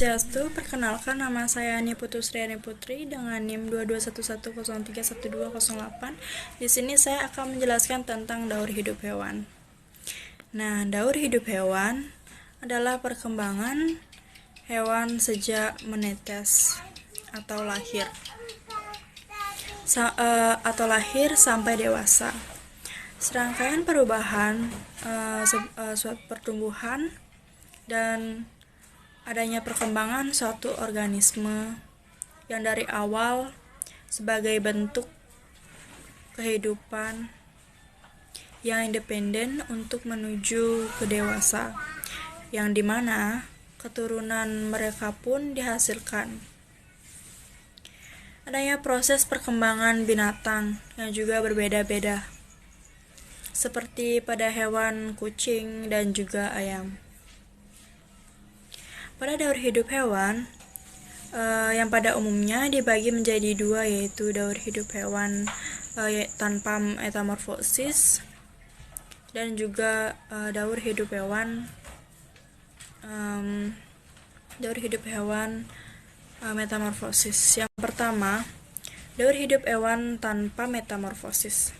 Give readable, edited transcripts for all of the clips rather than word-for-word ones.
Swastiastu, perkenalkan nama saya Ani Putusriani Putri dengan NIM 2211031208. Di sini saya akan menjelaskan tentang daur hidup hewan. Nah, daur hidup hewan adalah perkembangan hewan sejak menetes atau lahir sampai dewasa. Serangkaian perubahan, suatu pertumbuhan dan adanya perkembangan suatu organisme yang dari awal sebagai bentuk kehidupan yang independen untuk menuju ke dewasa, yang dimana keturunan mereka pun dihasilkan. Adanya proses perkembangan binatang yang juga berbeda-beda, seperti pada hewan kucing dan juga ayam. Pada daur hidup hewan, yang pada umumnya dibagi menjadi dua, yaitu daur hidup hewan tanpa metamorfosis dan juga daur hidup hewan metamorfosis. Yang pertama, daur hidup hewan tanpa metamorfosis.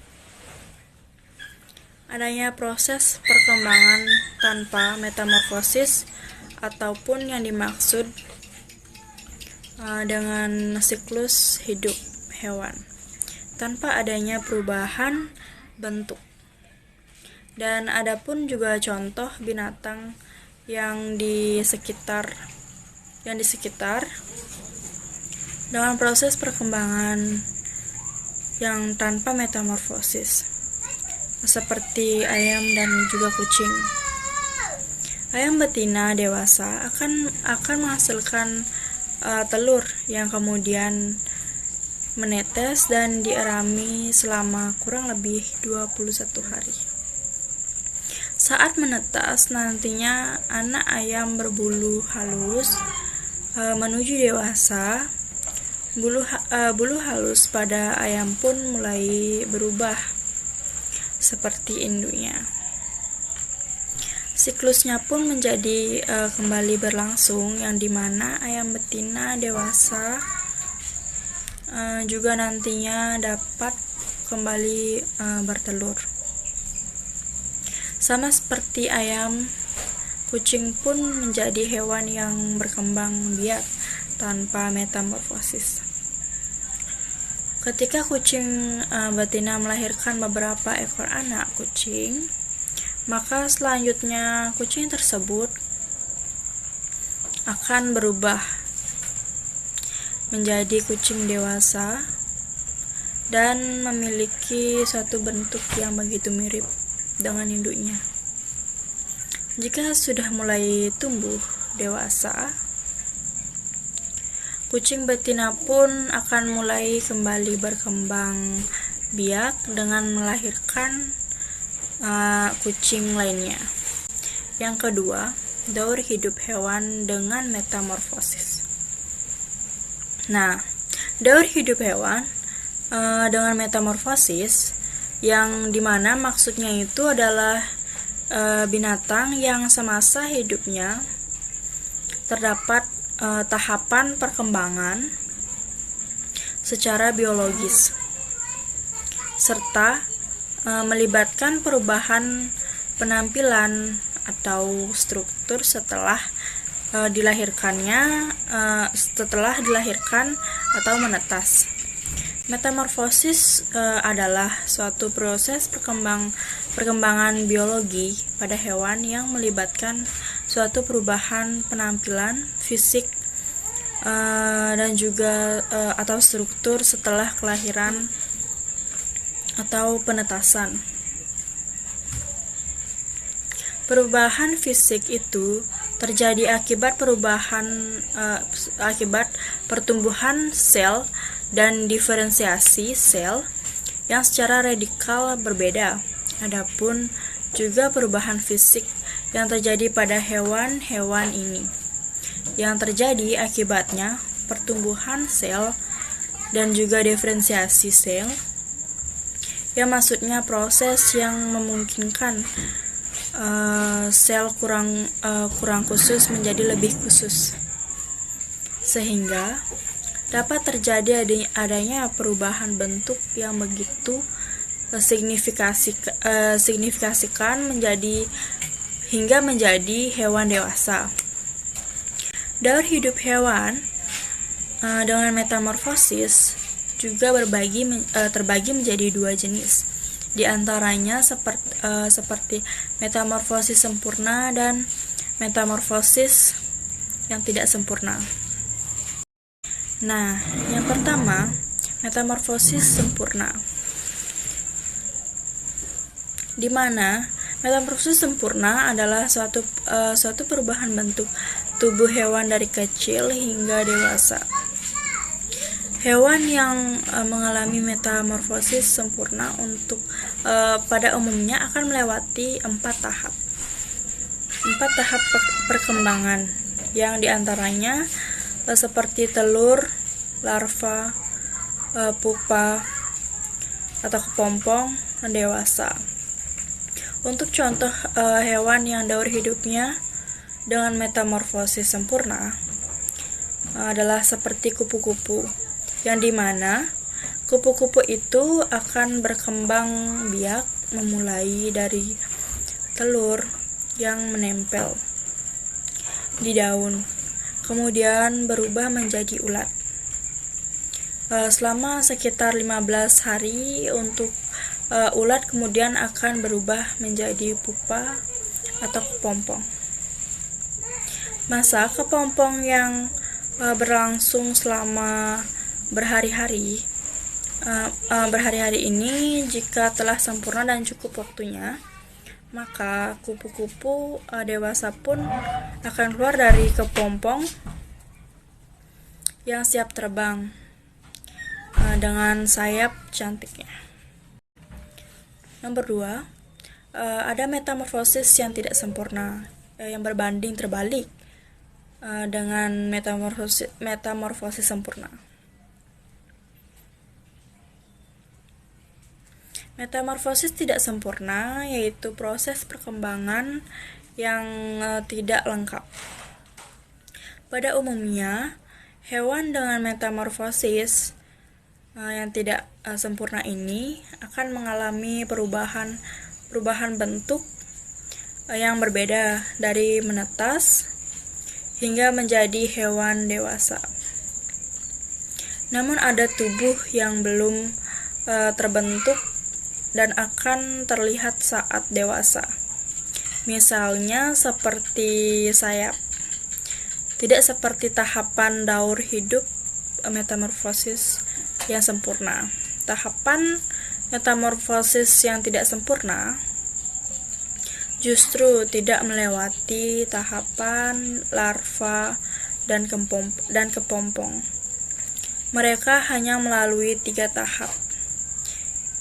Adanya proses perkembangan tanpa metamorfosis ataupun yang dimaksud dengan siklus hidup hewan tanpa adanya perubahan bentuk. Dan adapun juga contoh binatang yang di sekitar dengan proses perkembangan yang tanpa metamorfosis, seperti ayam dan juga kucing. Ayam betina dewasa akan menghasilkan telur yang kemudian menetes dan dierami selama kurang lebih 21 hari. Saat menetas, nantinya anak ayam berbulu halus menuju dewasa. Bulu halus pada ayam pun mulai berubah seperti induknya. Siklusnya pun menjadi kembali berlangsung, yang dimana ayam betina dewasa juga nantinya dapat kembali bertelur. Sama seperti ayam, kucing pun menjadi hewan yang berkembang biak tanpa metamorfosis. Ketika kucing betina melahirkan beberapa ekor anak kucing, maka selanjutnya kucing tersebut akan berubah menjadi kucing dewasa dan memiliki suatu bentuk yang begitu mirip dengan induknya. Jika sudah mulai tumbuh dewasa, kucing betina pun akan mulai kembali berkembang biak dengan melahirkan kucing lainnya. Yang kedua, daur hidup hewan dengan metamorfosis. Nah, daur hidup hewan dengan metamorfosis, yang dimana maksudnya itu adalah binatang yang semasa hidupnya terdapat tahapan perkembangan secara biologis serta melibatkan perubahan penampilan atau struktur setelah dilahirkan atau menetas. Metamorfosis adalah suatu proses perkembangan biologi pada hewan yang melibatkan suatu perubahan penampilan fisik dan juga atau struktur setelah kelahiran atau penetasan. Perubahan fisik itu terjadi akibat pertumbuhan sel dan diferensiasi sel yang secara radikal berbeda. Adapun juga perubahan fisik yang terjadi pada hewan-hewan ini, yang terjadi akibatnya pertumbuhan sel dan juga diferensiasi sel, yang maksudnya proses yang memungkinkan sel kurang khusus menjadi lebih khusus. sehingga dapat terjadi adanya perubahan bentuk yang begitu signifikan hingga menjadi hewan dewasa. Daur hidup hewan dengan metamorfosis juga terbagi menjadi dua jenis. Di antaranya seperti metamorfosis sempurna dan metamorfosis yang tidak sempurna. Nah, yang pertama, metamorfosis sempurna. Di mana metamorfosis sempurna adalah suatu perubahan bentuk tubuh hewan dari kecil hingga dewasa. Hewan yang mengalami metamorfosis sempurna pada umumnya akan melewati 4 tahap perkembangan, yang diantaranya seperti telur, larva, pupa atau kepompong, dan dewasa. Untuk contoh hewan yang daur hidupnya dengan metamorfosis sempurna adalah seperti kupu-kupu, yang dimana kupu-kupu itu akan berkembang biak memulai dari telur yang menempel di daun, kemudian berubah menjadi ulat. Selama sekitar 15 hari untuk ulat kemudian akan berubah menjadi pupa atau kepompong. Masa kepompong yang berlangsung selama berhari-hari ini jika telah sempurna dan cukup waktunya, maka kupu-kupu dewasa pun akan keluar dari kepompong yang siap terbang dengan sayap cantiknya. Nomor 2, ada metamorfosis yang tidak sempurna, yang berbanding terbalik dengan metamorfosis sempurna. Metamorfosis tidak sempurna yaitu proses perkembangan yang tidak lengkap. Pada umumnya, hewan dengan metamorfosis yang tidak sempurna ini akan mengalami perubahan bentuk yang berbeda dari menetas hingga menjadi hewan dewasa. Namun ada tubuh yang belum terbentuk dan akan terlihat saat dewasa. Misalnya seperti sayap. Tidak seperti tahapan daur hidup metamorfosis yang sempurna. Tahapan metamorfosis yang tidak sempurna justru tidak melewati tahapan larva dan kepompong. Mereka hanya melalui 3 tahap,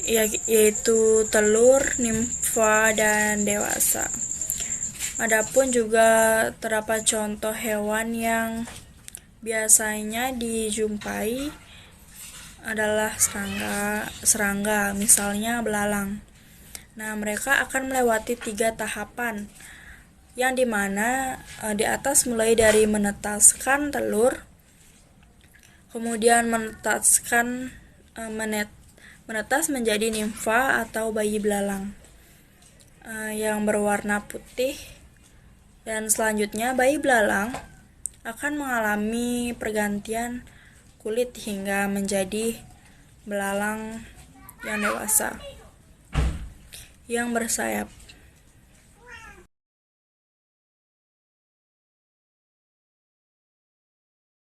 yaitu telur, nimfa, dan dewasa. Adapun juga terdapat contoh hewan yang biasanya dijumpai adalah serangga, misalnya belalang. Nah, mereka akan melewati 3 tahapan, yang dimana di atas mulai dari menetaskan telur, kemudian menetas menjadi nimfa atau bayi belalang yang berwarna putih, dan selanjutnya bayi belalang akan mengalami pergantian kulit hingga menjadi belalang yang dewasa yang bersayap.